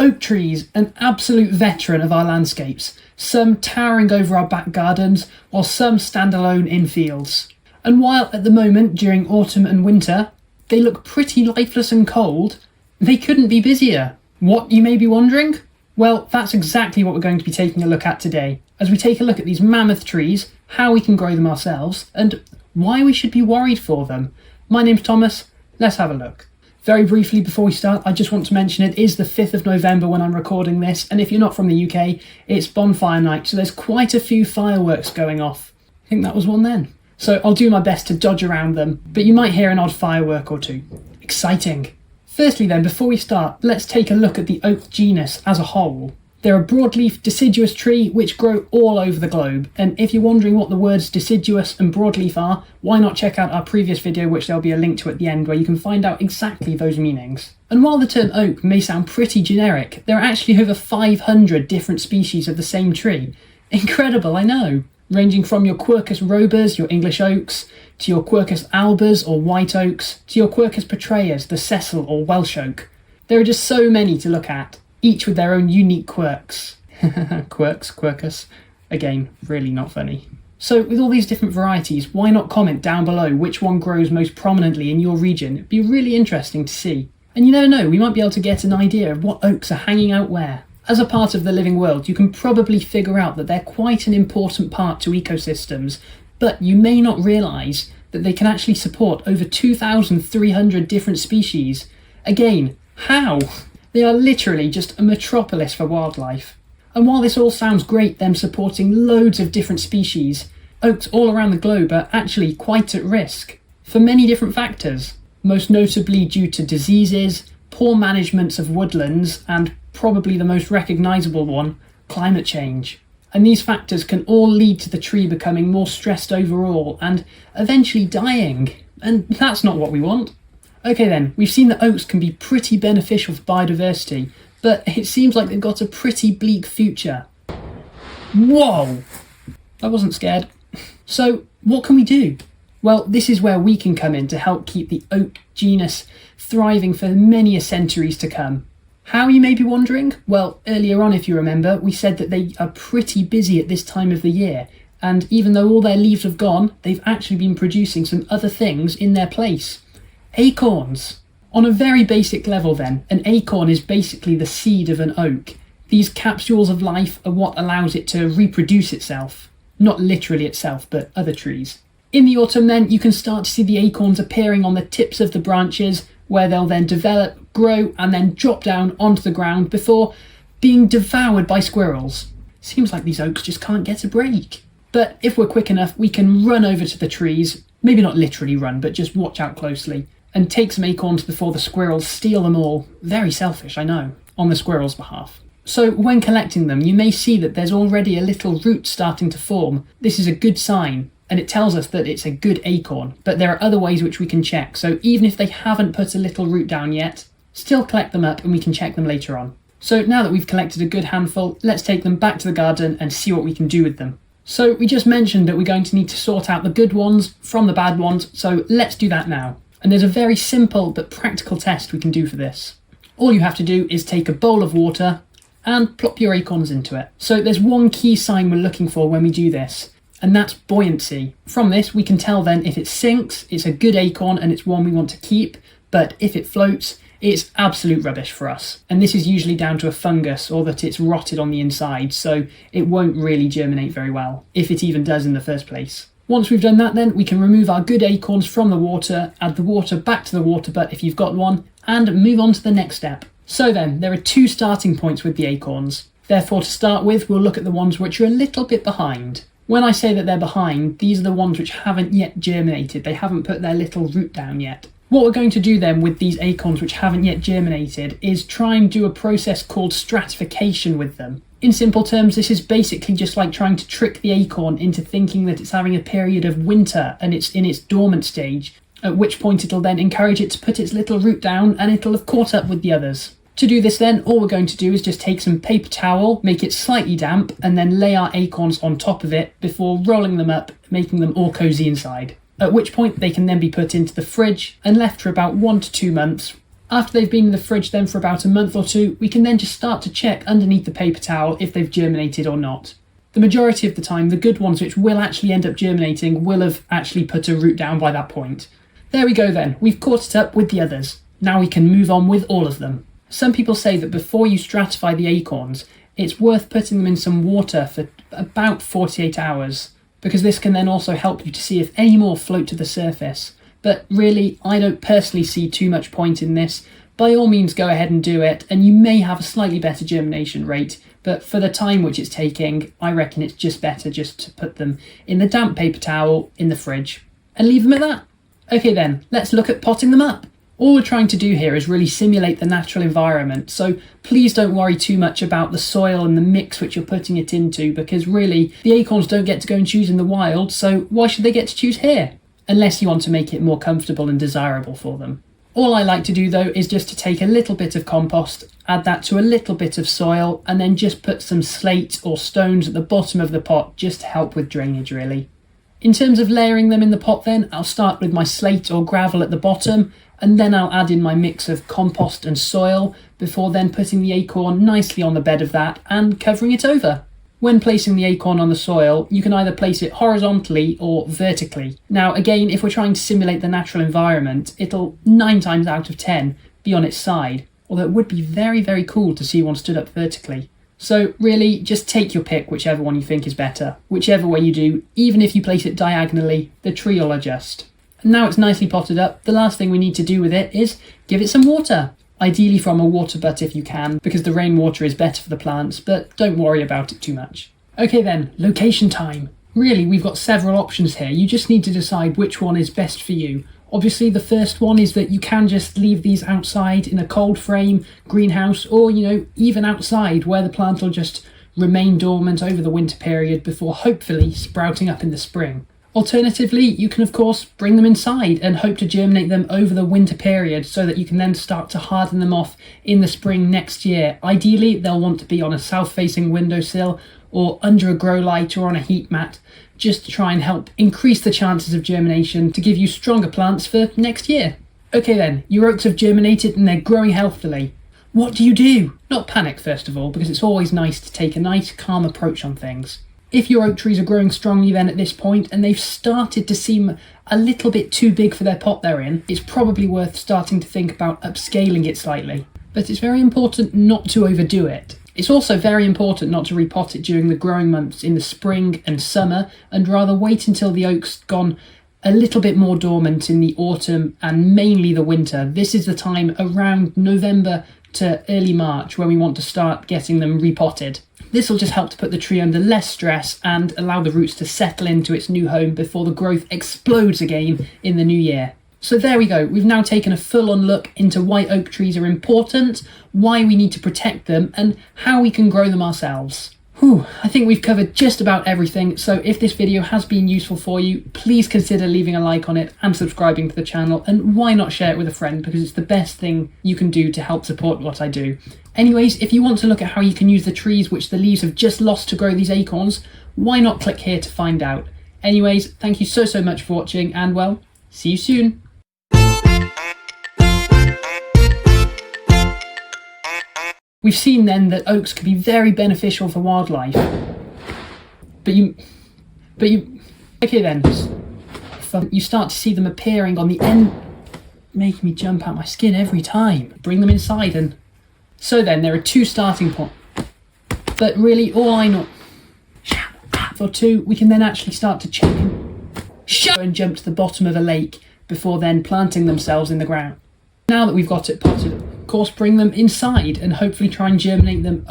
Oak trees, an absolute veteran of our landscapes, some towering over our back gardens, while some stand alone in fields. And while at the moment, during autumn and winter, they look pretty lifeless and cold, they couldn't be busier. What, you may be wondering? Well, that's exactly what we're going to be taking a look at today, as we take a look at these mammoth trees, how we can grow them ourselves, and why we should be worried for them. My name's Thomas, let's have a look. Very briefly before we start, I just want to mention it is the 5th of November when I'm recording this, and if you're not from the UK, it's bonfire night, so there's quite a few fireworks going off. I think that was one then. So I'll do my best to dodge around them, but you might hear an odd firework or two. Exciting. Firstly then, before we start, let's take a look at the oak genus as a whole. They're a broadleaf deciduous tree which grow all over the globe, and if you're wondering what the words deciduous and broadleaf are, why not check out our previous video, which there'll be a link to at the end, where you can find out exactly those meanings. And while the term oak may sound pretty generic, there are actually over 500 different species of the same tree. Incredible, I know. Ranging from your Quercus robus, your English oaks, to your Quercus albus or white oaks, to your Quercus petraeus, the Cecil or Welsh oak. There are just so many to look at, each with their own unique quirks. Quercus. Again, really not funny. So with all these different varieties, why not comment down below which one grows most prominently in your region? It'd be really interesting to see. And you never know, we might be able to get an idea of what oaks are hanging out where. As a part of the living world, you can probably figure out that they're quite an important part to ecosystems, but you may not realise that they can actually support over 2,300 different species. Again, how? They are literally just a metropolis for wildlife. And while this all sounds great, them supporting loads of different species, oaks all around the globe are actually quite at risk for many different factors, most notably due to diseases, poor management of woodlands, and probably the most recognisable one, climate change. And these factors can all lead to the tree becoming more stressed overall and eventually dying. And that's not what we want. Okay then, we've seen that oaks can be pretty beneficial for biodiversity, but it seems like they've got a pretty bleak future. Whoa! I wasn't scared. So, what can we do? Well, this is where we can come in to help keep the oak genus thriving for many centuries to come. How, you may be wondering? Well, earlier on, if you remember, we said that they are pretty busy at this time of the year, and even though all their leaves have gone, they've actually been producing some other things in their place. Acorns. On a very basic level then, an acorn is basically the seed of an oak. These capsules of life are what allows it to reproduce itself. Not literally itself, but other trees. In the autumn then, you can start to see the acorns appearing on the tips of the branches, where they'll then develop, grow, and then drop down onto the ground before being devoured by squirrels. Seems like these oaks just can't get a break. But if we're quick enough, we can run over to the trees, maybe not literally run, but just watch out closely, and take some acorns before the squirrels steal them all. Very selfish, I know, on the squirrels' behalf. So when collecting them, you may see that there's already a little root starting to form. This is a good sign, and it tells us that it's a good acorn, but there are other ways which we can check, so even if they haven't put a little root down yet, still collect them up and we can check them later on. So now that we've collected a good handful, let's take them back to the garden and see what we can do with them. So we just mentioned that we're going to need to sort out the good ones from the bad ones, so let's do that now. And there's a very simple but practical test we can do for this. All you have to do is take a bowl of water and plop your acorns into it. So there's one key sign we're looking for when we do this, and that's buoyancy. From this we can tell then if it sinks, it's a good acorn and it's one we want to keep, but if it floats, it's absolute rubbish for us. And this is usually down to a fungus or that it's rotted on the inside, so it won't really germinate very well, if it even does in the first place. Once we've done that then, we can remove our good acorns from the water, add the water back to the water butt if you've got one, and move on to the next step. So then, there are two starting points with the acorns. Therefore, to start with, we'll look at the ones which are a little bit behind. When I say that they're behind, these are the ones which haven't yet germinated. They haven't put their little root down yet. What we're going to do then with these acorns which haven't yet germinated is try and do a process called stratification with them. In simple terms, this is basically just like trying to trick the acorn into thinking that it's having a period of winter and it's in its dormant stage, at which point it'll then encourage it to put its little root down and it'll have caught up with the others. To do this then, all we're going to do is just take some paper towel, make it slightly damp, and then lay our acorns on top of it before rolling them up, making them all cosy inside. At which point they can then be put into the fridge and left for about 1 to 2 months, After they've been in the fridge then for about a month or two, we can then just start to check underneath the paper towel if they've germinated or not. The majority of the time, the good ones which will actually end up germinating will have actually put a root down by that point. There we go then, we've caught it up with the others. Now we can move on with all of them. Some people say that before you stratify the acorns, it's worth putting them in some water for about 48 hours, because this can then also help you to see if any more float to the surface. But really, I don't personally see too much point in this. By all means, go ahead and do it, and you may have a slightly better germination rate, but for the time which it's taking, I reckon it's just better just to put them in the damp paper towel in the fridge and leave them at that. Okay then, let's look at potting them up. All we're trying to do here is really simulate the natural environment, so please don't worry too much about the soil and the mix which you're putting it into, because really, the acorns don't get to go and choose in the wild, so why should they get to choose here? Unless you want to make it more comfortable and desirable for them. All I like to do though is just to take a little bit of compost, add that to a little bit of soil, and then just put some slate or stones at the bottom of the pot just to help with drainage really. In terms of layering them in the pot then, I'll start with my slate or gravel at the bottom, and then I'll add in my mix of compost and soil before then putting the acorn nicely on the bed of that and covering it over. When placing the acorn on the soil, you can either place it horizontally or vertically. Now again, if we're trying to simulate the natural environment, it'll 9 times out of 10 be on its side, although it would be very, very cool to see one stood up vertically. So really, just take your pick, whichever one you think is better. Whichever way you do, even if you place it diagonally, the tree will adjust. And now it's nicely potted up, the last thing we need to do with it is give it some water. Ideally from a water butt if you can, because the rainwater is better for the plants, but don't worry about it too much. Okay then, location time. Really, we've got several options here, you just need to decide which one is best for you. Obviously the first one is that you can just leave these outside in a cold frame, greenhouse, or even outside where the plant will just remain dormant over the winter period before hopefully sprouting up in the spring. Alternatively, you can of course bring them inside and hope to germinate them over the winter period so that you can then start to harden them off in the spring next year. Ideally, they'll want to be on a south-facing windowsill or under a grow light or on a heat mat, just to try and help increase the chances of germination to give you stronger plants for next year. Okay then, your oaks have germinated and they're growing healthily. What do you do? Not panic first of all, because it's always nice to take a nice calm approach on things. If your oak trees are growing strongly then at this point and they've started to seem a little bit too big for their pot they're in, it's probably worth starting to think about upscaling it slightly. But it's very important not to overdo it. It's also very important not to repot it during the growing months in the spring and summer, and rather wait until the oak's gone a little bit more dormant in the autumn and mainly the winter. This is the time around November to early March when we want to start getting them repotted. This will just help to put the tree under less stress and allow the roots to settle into its new home before the growth explodes again in the new year. So there we go, we've now taken a full-on look into why oak trees are important, why we need to protect them, and how we can grow them ourselves. I think we've covered just about everything, so if this video has been useful for you, please consider leaving a like on it and subscribing to the channel, and why not share it with a friend, because it's the best thing you can do to help support what I do. Anyways, if you want to look at how you can use the trees which the leaves have just lost to grow these acorns, why not click here to find out. Anyways, thank you so much for watching, and well, see you soon. We've seen then that oaks can be very beneficial for wildlife. Okay then, you start to see them appearing on the end, making me jump out my skin every time. Bring them inside and... So then, there are 2 starting points. But really, all I know... For 2, we can then actually start to check and jump to the bottom of a lake before then planting themselves in the ground. Now that we've got it potted, of course bring them inside and hopefully try and germinate them